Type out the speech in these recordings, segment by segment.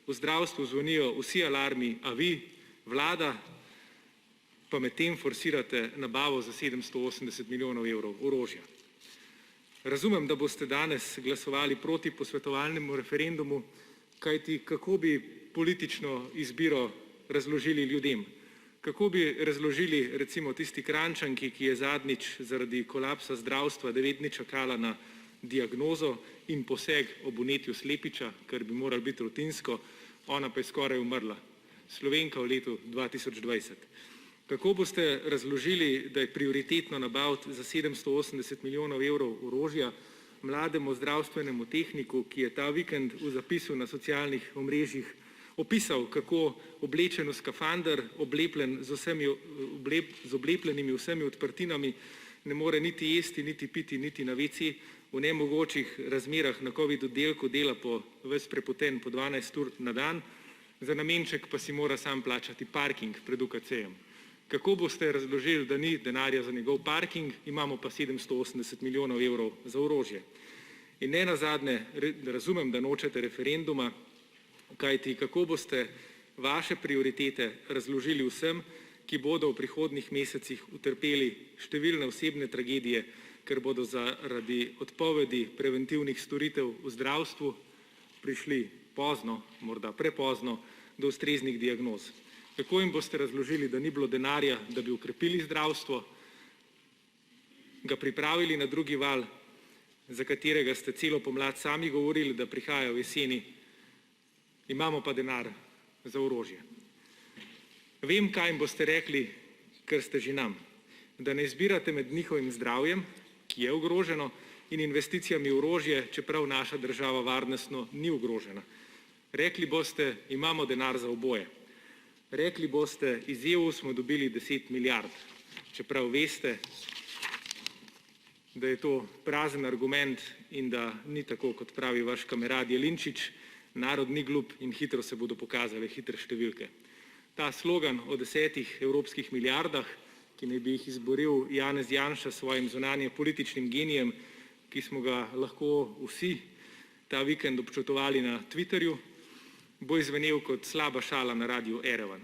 V zdravstvu zvonijo vsi alarmi, a vi, vlada, pa medtem forsirate nabavo za 780 milijonov evrov orožja. Razumem, da boste danes glasovali proti posvetovalnemu referendumu, kajti kako bi politično izbiro razložili ljudem? Kako bi razložili recimo tisti Kranjčanki, ki je zadnjič zaradi kolapsa zdravstva 9 dni čakala na diagnozo in poseg ob vnetju slepiča, kar bi moralo biti rutinsko, ona pa je skoraj umrla. Slovenka v letu 2020. Kako boste razložili, da je prioritetno nabaviti za 780 milijonov evrov orožja mlademu zdravstvenemu tehniku, ki je ta vikend v zapisu na socialnih omrežjih opisal, kako oblečen v skafander, oblepljen z oblepljenimi vsemi odprtinami, ne more niti jesti, niti piti, niti na WC, v nemogočih razmerah na covid oddelku dela ves prepoten po 12 ur na dan, za namenček pa si mora sam plačati parking pred UKC-jem. Kako boste razložili, da ni denarja za njegov parking, imamo pa 780 milijonov evrov za orožje? In ne nazadnje, razumem, da nočete referenduma, kajti kako boste vaše prioritete razložili vsem, ki bodo v prihodnjih mesecih utrpeli številne osebne tragedije, ker bodo zaradi odpovedi preventivnih storitev v zdravstvu prišli pozno, morda prepozno, do ustreznih diagnoz. Kako jim boste razložili, da ni bilo denarja, da bi okrepili zdravstvo, ga pripravili na drugi val, za katerega ste celo pomlad sami govorili, da prihaja v jeseni, imamo pa denar za orožje. Vem, kaj jim boste rekli, ker ste že nam, da ne izbirate med njihovim zdravjem, ki je ogroženo, in investicijami v orožje, čeprav naša država varnostno ni ogrožena. Rekli boste, imamo denar za oboje. Rekli boste, iz EU smo dobili 10 milijard, čeprav veste, da je to prazen argument in da ni tako, kot pravi vaš kamerad Jelinčič, narod ni glup in hitro se bodo pokazale hitre številke. Ta slogan o 10 evropskih milijardah, ki naj bi jih izboril Janez Janša s svojim zunanjepolitičnim genijem, ki smo ga lahko vsi ta vikend občutovali na Twitterju, bo izvenel kot slaba šala na radiu Erevan.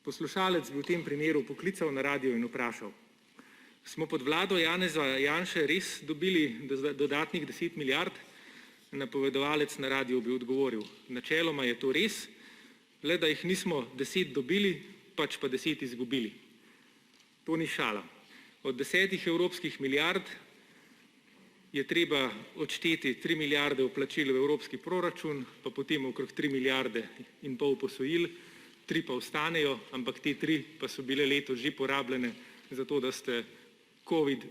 Poslušalec bi v tem primeru poklical na radio in vprašal: smo pod vlado Janeza Janše res dobili dodatnih 10 milijard? Napovedovalec na radiu bi odgovoril: načeloma je to res, le da jih nismo 10 dobili, pač pa 10 izgubili. To ni šala. Od 10 evropskih milijard je treba odšteti 3 milijarde vplačil v evropski proračun, pa potem okrog 3 milijarde in pol posojil, 3 pa ostanejo, ampak te 3 pa so bile letos že porabljene za to, da ste covid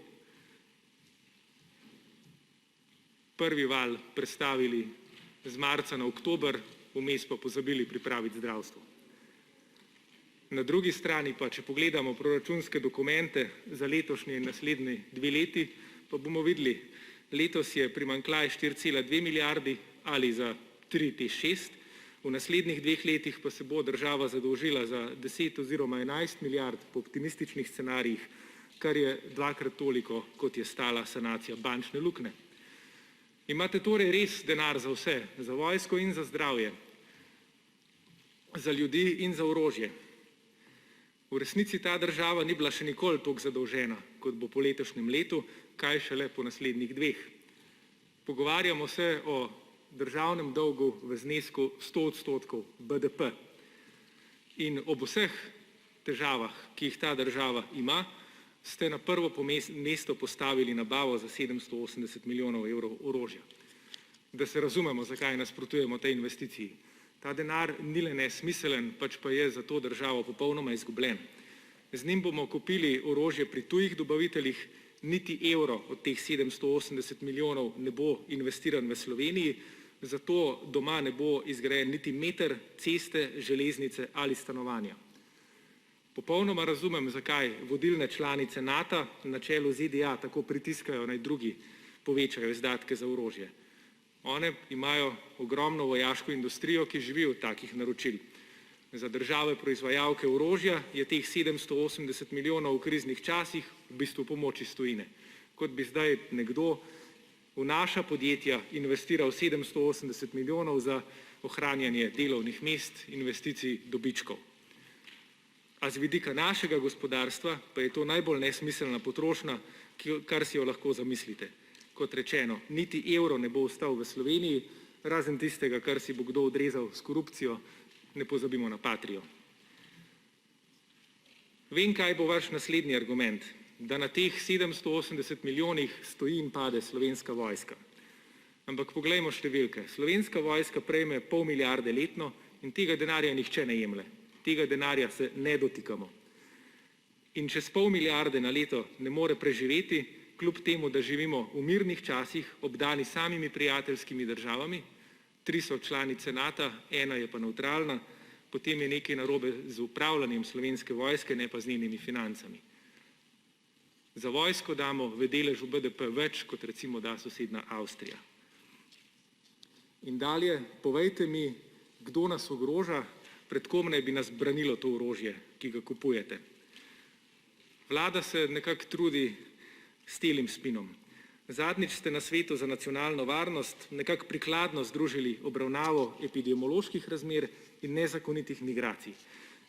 prvi val prestavili z marca na oktober, vmes pa pozabili pripraviti zdravstvo. Na drugi strani pa, če pogledamo proračunske dokumente za letošnji in naslednji 2 leti, pa bomo videli, letos je primanjkljaj 4,2 milijardi ali za 3,6, v naslednjih 2 letih pa se bo država zadolžila za 10 oziroma 11 milijard po optimističnih scenarijih, kar je 2-krat toliko, kot je stala sanacija bančne luknje. Imate torej res denar za vse, za vojsko in za zdravje, za ljudi in za orožje. V resnici ta država ni bila še nikoli toliko zadolžena, kot bo po letošnjem letu, kaj šele po naslednjih 2. Pogovarjamo se o državnem dolgu v znesku 100% BDP. In ob vseh težavah, ki jih ta država ima, ste na prvo mesto postavili nabavo za 780 milijonov evrov orožja. Da se razumemo, zakaj nasprotujemo tej investiciji. Ta denar ni le nesmiseln, pač pa je za to državo popolnoma izgubljen. Z njim bomo kupili orožje pri tujih dobaviteljih, niti evro od teh 780 milijonov ne bo investiran v Sloveniji, zato doma ne bo izgrajen niti meter ceste, železnice ali stanovanja. Popolnoma razumem, zakaj vodilne članice NATO na čelu ZDA tako pritiskajo, naj drugi povečajo izdatke za orožje. One imajo ogromno vojaško industrijo, ki živi od takih naročil. Za države proizvajalke orožja je teh 780 milijonov v kriznih časih v bistvu pomoč iz tujine. Kot bi zdaj nekdo v naša podjetja investiral 780 milijonov za ohranjanje delovnih mest, investicij, dobičkov. A z vidika našega gospodarstva pa je to najbolj nesmiselna potrošnja, kar si jo lahko zamislite. Kot rečeno, niti evro ne bo ostal v Sloveniji, razen tistega, kar si bo kdo odrezal s korupcijo, ne pozabimo na Patrio. Vem, kaj bo vaš naslednji argument, da na teh 780 milijonih stoji in pade Slovenska vojska. Ampak poglejmo številke. Slovenska vojska prejme 0,5 milijarde letno in tega denarja nihče ne jemlje. Tega denarja se ne dotikamo. In čez 0,5 milijarde na leto ne more preživeti, kljub temu, da živimo v mirnih časih, obdani samimi prijateljskimi državami, 3 so članice Nata, 1 je pa nevtralna, potem je nekaj narobe z upravljanjem Slovenske vojske, ne pa z njenimi financami. Za vojsko damo v deležu BDP več, kot recimo da sosednja Avstrija. In dalje, povejte mi, kdo nas ogroža, pred kom naj bi nas branilo to orožje, ki ga kupujete. Vlada se nekako trudi s telim spinom. Zadnjič ste na Svetu za nacionalno varnost nekako prikladno združili obravnavo epidemioloških razmer in nezakonitih migracij,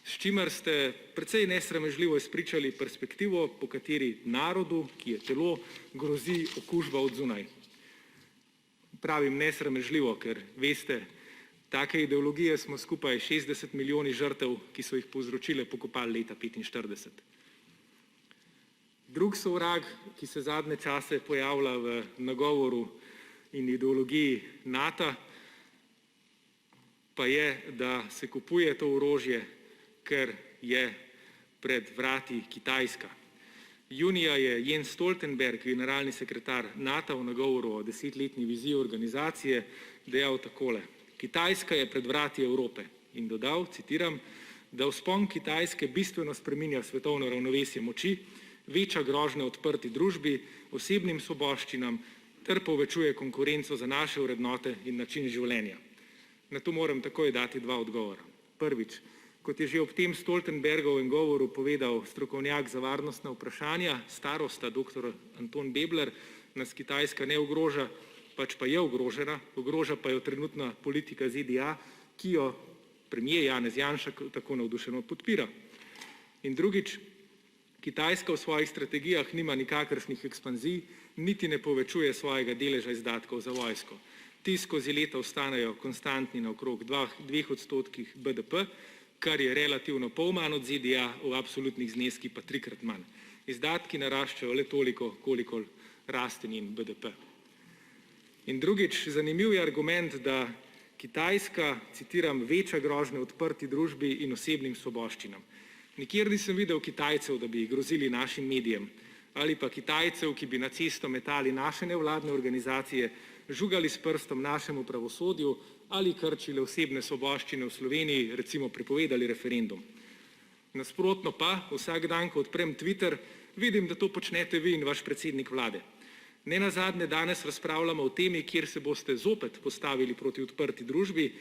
s čimer ste precej nesramežljivo izpričali perspektivo, po kateri narodu, ki je telo, grozi okužba od zunaj. Pravim nesramežljivo, ker veste, take ideologije smo skupaj 60 milijoni žrtev, ki so jih povzročile, pokopali leta 1945. Drug sovrag, ki se zadnje čase pojavlja v nagovoru in ideologiji Nata, pa je, da se kupuje to orožje, ker je pred vrati Kitajska. Junija je Jens Stoltenberg, generalni sekretar Nata, v nagovoru o 10-letni viziji organizacije dejal takole: Kitajska je pred vrati Evrope in dodal, citiram, da vzpon Kitajske bistveno spreminja svetovno ravnovesje moči, veča grožnje odprti družbi, osebnim svoboščinam ter povečuje konkurenco za naše vrednote in način življenja. Na to moram takoj dati 2 odgovora. Prvič, kot je že ob tem Stoltenbergovem govoru povedal strokovnjak za varnostna vprašanja, starosta dr. Anton Bebler, nas Kitajska ne ogroža, pač pa je ogrožena, ogroža pa jo trenutna politika ZDA, ki jo premier Janez Janša tako navdušeno podpira. In drugič, Kitajska v svojih strategijah nima nikakršnih ekspanzij, niti ne povečuje svojega deleža izdatkov za vojsko. Ti skozi leta ostanejo konstantni na okrog 2% BDP, kar je relativno pol manj od ZDA, v absolutnih zneskih pa 3-krat manj. Izdatki naraščajo le toliko, kolikor raste njen BDP. In drugič, zanimiv je argument, da Kitajska, citiram, veča grožnje odprti družbi in osebnim svoboščinam. Nikjer nisem videl Kitajcev, da bi grozili našim medijem, ali pa Kitajcev, ki bi na cesto metali naše nevladne organizacije, žugali s prstom našemu pravosodju ali krčili osebne svoboščine v Sloveniji, recimo prepovedali referendum. Nasprotno pa, vsak dan, ko odprem Twitter, vidim, da to počnete vi in vaš predsednik vlade. Nenazadnje danes razpravljamo o temi, kjer se boste zopet postavili proti odprti družbi.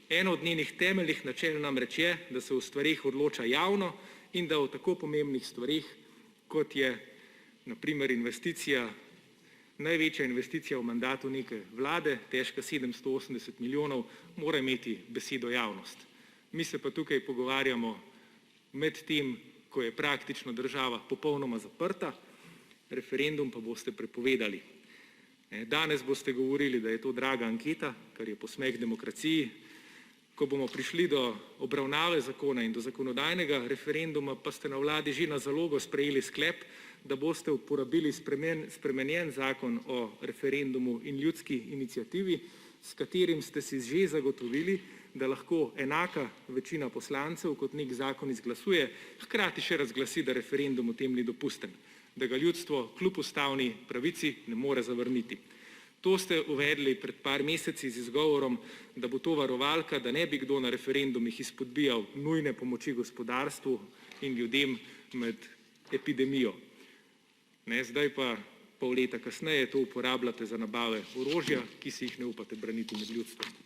Eno od njenih temeljnih načel namreč je, da se o stvareh odloča javno in da o tako pomembnih stvareh, kot je na primer investicija, največja investicija v mandatu neke vlade, težka 780 milijonov, mora imeti besedo javnost. Mi se pa tukaj pogovarjamo med tem, ko je praktično država popolnoma zaprta, referendum pa boste prepovedali. Danes boste govorili, da je to draga anketa, kar je posmeh demokraciji. Ko bomo prišli do obravnave zakona in do zakonodajnega referenduma, pa ste na vladi že na zalogo sprejeli sklep, da boste uporabili spremenjen zakon o referendumu in ljudski iniciativi, s katerim ste si že zagotovili, da lahko enaka večina poslancev kot nek zakon izglasuje, hkrati še razglasi, da referendum v tem ni dopusten, da ga ljudstvo kljub ustavni pravici ne more zavrniti. To ste uvedli pred par meseci z izgovorom, da bo to varovalka, da ne bi kdo na referendumih izpodbijal nujne pomoči gospodarstvu in ljudem med epidemijo. Zdaj pa pol leta kasneje to uporabljate za nabave orožja, ki si jih ne upate braniti med ljudstvom.